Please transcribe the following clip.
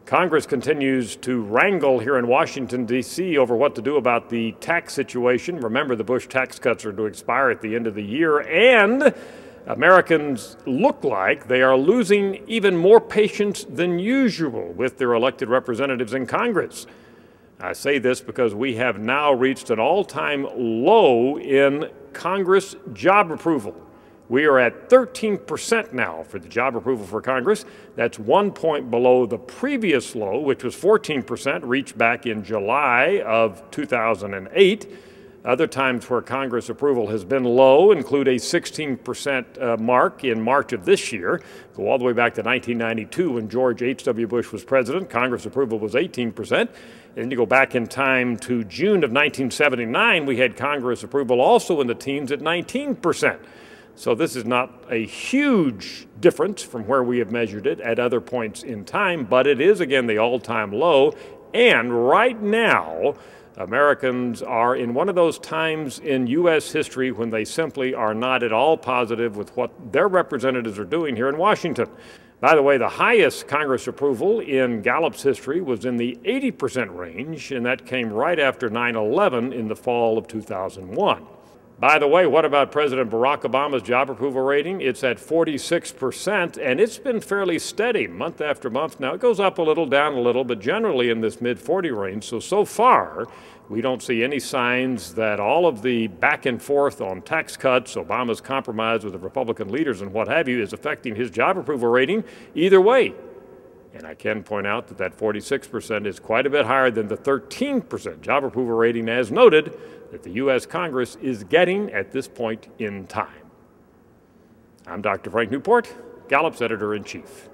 Congress continues to wrangle here in Washington, D.C. over what to do about the tax situation. Remember, the Bush tax cuts are to expire at the end of the year, and Americans look like they are losing even more patience than usual with their elected representatives in Congress. I say this because we have now reached an all-time low in Congress job approval. We are at 13% now for the job approval for Congress. That's 1 point below the previous low, which was 14%, reached back in July of 2008. Other times where Congress approval has been low include a 16% mark in March of this year. Go all the way back to 1992 when George H.W. Bush was president. Congress approval was 18%. And then you go back in time to June of 1979, we had Congress approval also in the teens at 19%. So this is not a huge difference from where we have measured it at other points in time, but it is, again, the all-time low. And right now, Americans are in one of those times in U.S. history when they simply are not at all positive with what their representatives are doing here in Washington. By the way, the highest Congress approval in Gallup's history was in the 80% range, and that came right after 9/11 in the fall of 2001. By the way, what about President Barack Obama's job approval rating? It's at 46%, and it's been fairly steady month after month. Now, it goes up a little, down a little, but generally in this mid-40 range. So far, we don't see any signs that all of the back and forth on tax cuts, Obama's compromise with the Republican leaders and what have you, is affecting his job approval rating either way. And I can point out that that 46% is quite a bit higher than the 13% job approval rating, as noted, that the U.S. Congress is getting at this point in time. I'm Dr. Frank Newport, Gallup's Editor-in-Chief.